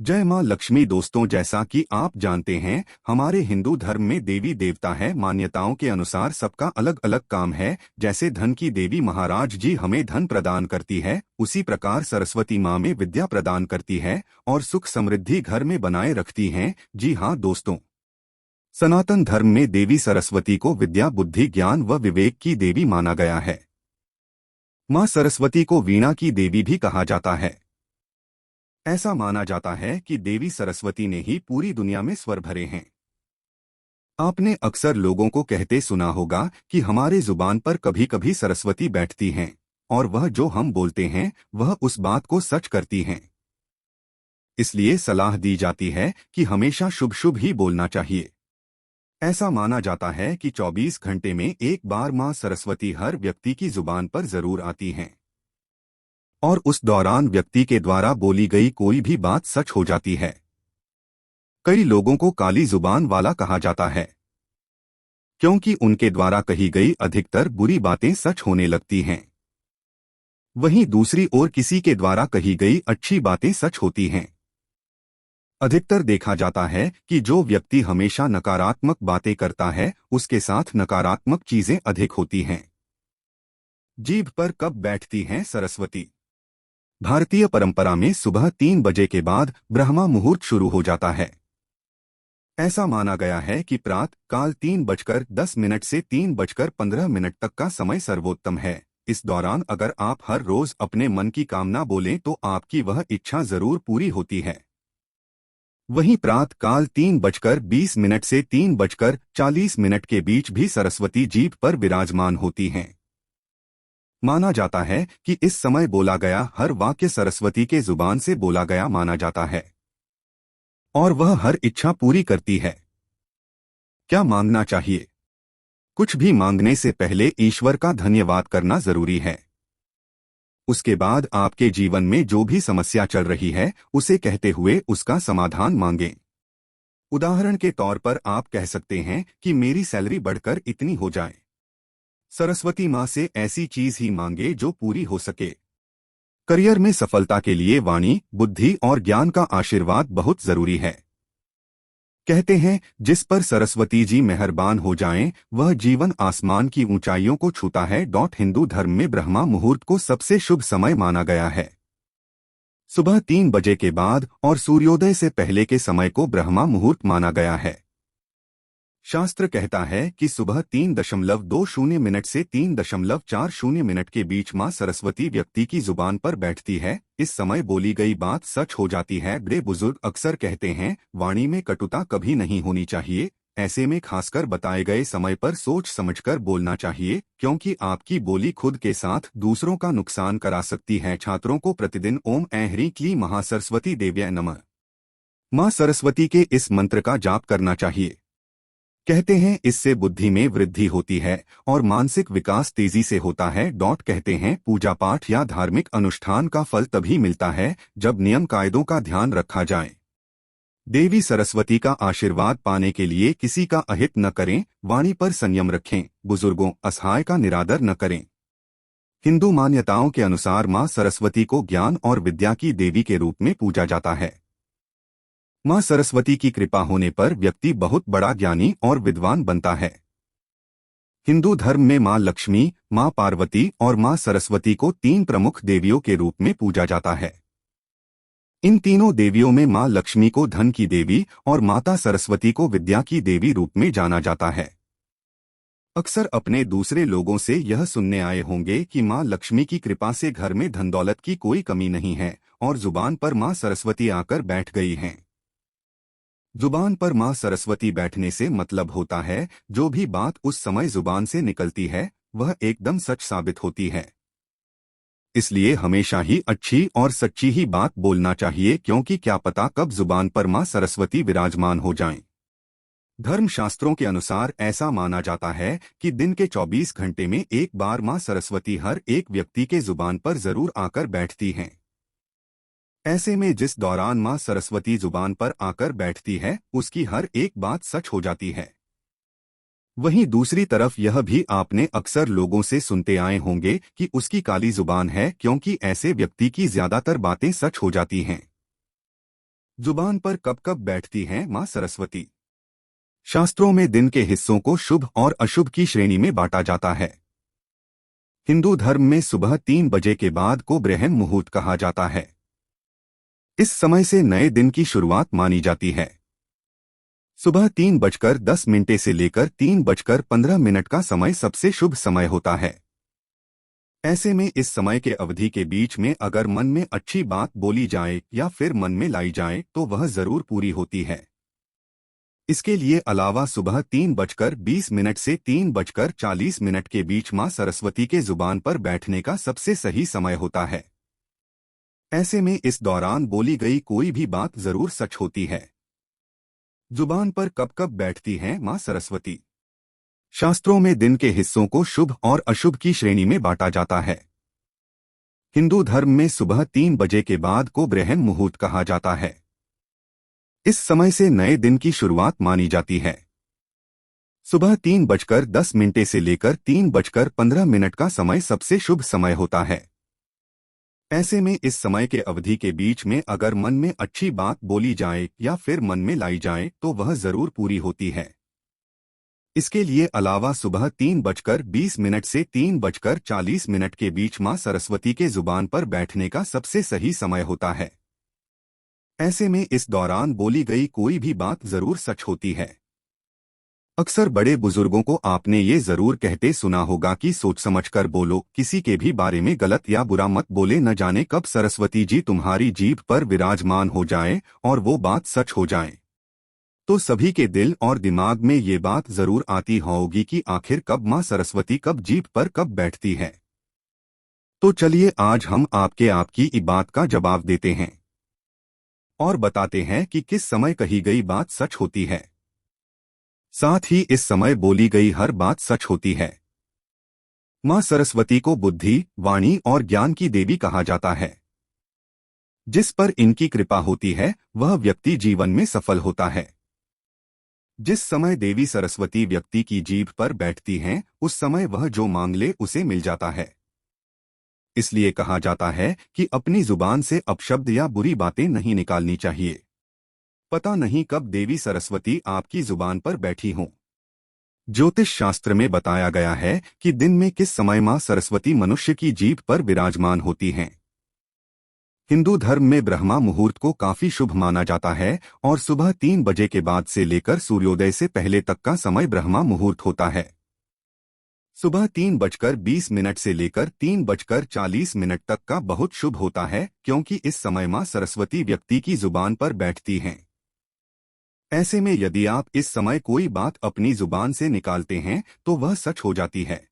जय माँ लक्ष्मी। दोस्तों, जैसा कि आप जानते हैं, हमारे हिंदू धर्म में देवी देवता है। मान्यताओं के अनुसार सबका अलग अलग काम है। जैसे धन की देवी महाराज जी हमें धन प्रदान करती है, उसी प्रकार सरस्वती माँ में विद्या प्रदान करती है और सुख समृद्धि घर में बनाए रखती हैं। जी हाँ दोस्तों, सनातन धर्म में देवी सरस्वती को विद्या, बुद्धि, ज्ञान व विवेक की देवी माना गया है। माँ सरस्वती को वीणा की देवी भी कहा जाता है। ऐसा माना जाता है कि देवी सरस्वती ने ही पूरी दुनिया में स्वर भरे हैं। आपने अक्सर लोगों को कहते सुना होगा कि हमारे जुबान पर कभी कभी सरस्वती बैठती हैं और वह जो हम बोलते हैं वह उस बात को सच करती हैं। इसलिए सलाह दी जाती है कि हमेशा शुभ शुभ ही बोलना चाहिए। ऐसा माना जाता है कि 24 घंटे में एक बार मां सरस्वती हर व्यक्ति की जुबान पर जरूर आती हैं और उस दौरान व्यक्ति के द्वारा बोली गई कोई भी बात सच हो जाती है। कई लोगों को काली जुबान वाला कहा जाता है क्योंकि उनके द्वारा कही गई अधिकतर बुरी बातें सच होने लगती हैं। वहीं दूसरी ओर किसी के द्वारा कही गई अच्छी बातें सच होती हैं। अधिकतर देखा जाता है कि जो व्यक्ति हमेशा नकारात्मक बातें करता है उसके साथ नकारात्मक चीजें अधिक होती हैं। जीभ पर कब बैठती हैं सरस्वती? भारतीय परंपरा में सुबह 3 बजे के बाद ब्रह्मा मुहूर्त शुरू हो जाता है। ऐसा माना गया है कि प्रातः काल 3:10 से 3:15 तक का समय सर्वोत्तम है। इस दौरान अगर आप हर रोज अपने मन की कामना बोलें तो आपकी वह इच्छा जरूर पूरी होती है। वहीं प्रातः काल 3:20 से 3:40 के बीच भी सरस्वती जीभ पर विराजमान होती हैं। माना जाता है कि इस समय बोला गया हर वाक्य सरस्वती के जुबान से बोला गया माना जाता है और वह हर इच्छा पूरी करती है। क्या मांगना चाहिए? कुछ भी मांगने से पहले ईश्वर का धन्यवाद करना जरूरी है। उसके बाद आपके जीवन में जो भी समस्या चल रही है उसे कहते हुए उसका समाधान मांगें। उदाहरण के तौर पर आप कह सकते हैं कि मेरी सैलरी बढ़कर इतनी हो जाए। सरस्वती माँ से ऐसी चीज ही मांगे जो पूरी हो सके। करियर में सफलता के लिए वाणी, बुद्धि और ज्ञान का आशीर्वाद बहुत जरूरी है। कहते हैं जिस पर सरस्वती जी मेहरबान हो जाएं, वह जीवन आसमान की ऊंचाइयों को छूता है। हिंदू धर्म में ब्रह्मा मुहूर्त को सबसे शुभ समय माना गया है। सुबह 3 बजे के बाद और सूर्योदय से पहले के समय को ब्रह्मा मुहूर्त माना गया है। शास्त्र कहता है कि सुबह 3:20 से 3:40 के बीच मां सरस्वती व्यक्ति की जुबान पर बैठती है। इस समय बोली गई बात सच हो जाती है। बड़े बुजुर्ग अक्सर कहते हैं वाणी में कटुता कभी नहीं होनी चाहिए। ऐसे में खासकर बताए गए समय पर सोच समझकर बोलना चाहिए, क्योंकि आपकी बोली खुद के साथ दूसरों का नुकसान करा सकती है। छात्रों को प्रतिदिन ओम ऐं ह्रीं क्लीं महासरस्वती देव्यै नमः मां सरस्वती के इस मंत्र का जाप करना चाहिए। कहते हैं इससे बुद्धि में वृद्धि होती है और मानसिक विकास तेजी से होता है। कहते हैं पूजा पाठ या धार्मिक अनुष्ठान का फल तभी मिलता है जब नियम कायदों का ध्यान रखा जाए। देवी सरस्वती का आशीर्वाद पाने के लिए किसी का अहित न करें, वाणी पर संयम रखें, बुजुर्गों असहाय का निरादर न करें। हिंदू मान्यताओं के अनुसार मां सरस्वती को ज्ञान और विद्या की देवी के रूप में पूजा जाता है। मां सरस्वती की कृपा होने पर व्यक्ति बहुत बड़ा ज्ञानी और विद्वान बनता है। हिंदू धर्म में मां लक्ष्मी, मां पार्वती और मां सरस्वती को 3 प्रमुख देवियों के रूप में पूजा जाता है। इन तीनों देवियों में मां लक्ष्मी को धन की देवी और माता सरस्वती को विद्या की देवी रूप में जाना जाता है। अक्सर अपने दूसरे लोगों से यह सुनने आए होंगे कि मां लक्ष्मी की कृपा से घर में धन दौलत की कोई कमी नहीं है और जुबान पर मां सरस्वती आकर बैठ गई हैं। जुबान पर मां सरस्वती बैठने से मतलब होता है जो भी बात उस समय जुबान से निकलती है वह एकदम सच साबित होती है। इसलिए हमेशा ही अच्छी और सच्ची ही बात बोलना चाहिए, क्योंकि क्या पता कब जुबान पर मां सरस्वती विराजमान हो जाएं। धर्मशास्त्रों के अनुसार ऐसा माना जाता है कि दिन के 24 घंटे में एक बार मां सरस्वती हर एक व्यक्ति के जुबान पर जरूर आकर बैठती हैं। ऐसे में जिस दौरान मां सरस्वती जुबान पर आकर बैठती है उसकी हर एक बात सच हो जाती है। वहीं दूसरी तरफ यह भी आपने अक्सर लोगों से सुनते आए होंगे कि उसकी काली जुबान है, क्योंकि ऐसे व्यक्ति की ज्यादातर बातें सच हो जाती हैं। जुबान पर कब कब बैठती हैं मां सरस्वती। शास्त्रों में दिन के हिस्सों को शुभ और अशुभ की श्रेणी में बांटा जाता है। हिंदू धर्म में सुबह 3 बजे के बाद को ब्रह्म मुहूर्त कहा जाता है। इस समय से नए दिन की शुरुआत मानी जाती है। सुबह 3:10 से लेकर 3:15 का समय सबसे शुभ समय होता है। ऐसे में इस समय के अवधि के बीच में अगर मन में अच्छी बात बोली जाए या फिर मन में लाई जाए तो वह जरूर पूरी होती है। इसके लिए अलावा सुबह 3:20 से 3:40 के बीच मां सरस्वती के जुबान पर बैठने का सबसे सही समय होता है। ऐसे में इस दौरान बोली गई कोई भी बात जरूर सच होती है। जुबान पर कब कब बैठती हैं मां सरस्वती। शास्त्रों में दिन के हिस्सों को शुभ और अशुभ की श्रेणी में बांटा जाता है। हिंदू धर्म में सुबह 3 बजे के बाद को ब्रह्म मुहूर्त कहा जाता है। इस समय से नए दिन की शुरुआत मानी जाती है। सुबह 3:10 से लेकर 3:15 का समय सबसे शुभ समय होता है। ऐसे में इस समय के अवधि के बीच में अगर मन में अच्छी बात बोली जाए या फिर मन में लाई जाए तो वह जरूर पूरी होती है। इसके लिए अलावा सुबह 3:20 से 3:40 के बीच मां सरस्वती के जुबान पर बैठने का सबसे सही समय होता है। ऐसे में इस दौरान बोली गई कोई भी बात जरूर सच होती है। अक्सर बड़े बुजुर्गों को आपने ये जरूर कहते सुना होगा कि सोच समझकर बोलो, किसी के भी बारे में गलत या बुरा मत बोले, न जाने कब सरस्वती जी तुम्हारी जीभ पर विराजमान हो जाए और वो बात सच हो जाए। तो सभी के दिल और दिमाग में ये बात जरूर आती होगी कि आखिर कब मां सरस्वती कब जीभ पर कब बैठती है। तो चलिए आज हम आपकी इस बात का जवाब देते हैं और बताते हैं कि किस समय कही गई बात सच होती है। साथ ही इस समय बोली गई हर बात सच होती है। मां सरस्वती को बुद्धि, वाणी और ज्ञान की देवी कहा जाता है। जिस पर इनकी कृपा होती है वह व्यक्ति जीवन में सफल होता है। जिस समय देवी सरस्वती व्यक्ति की जीभ पर बैठती हैं उस समय वह जो मांग ले उसे मिल जाता है। इसलिए कहा जाता है कि अपनी जुबान से अपशब्द या बुरी बातें नहीं निकालनी चाहिए। पता नहीं कब देवी सरस्वती आपकी जुबान पर बैठी हों। ज्योतिष शास्त्र में बताया गया है कि दिन में किस समय मां सरस्वती मनुष्य की जीभ पर विराजमान होती हैं। हिंदू धर्म में ब्रह्मा मुहूर्त को काफी शुभ माना जाता है और सुबह 3 बजे के बाद से लेकर सूर्योदय से पहले तक का समय ब्रह्मा मुहूर्त होता है। सुबह 3:20 से लेकर 3:40 तक का बहुत शुभ होता है, क्योंकि इस समय मां सरस्वती व्यक्ति की जुबान पर बैठती हैं। ऐसे में यदि आप इस समय कोई बात अपनी जुबान से निकालते हैं तो वह सच हो जाती है।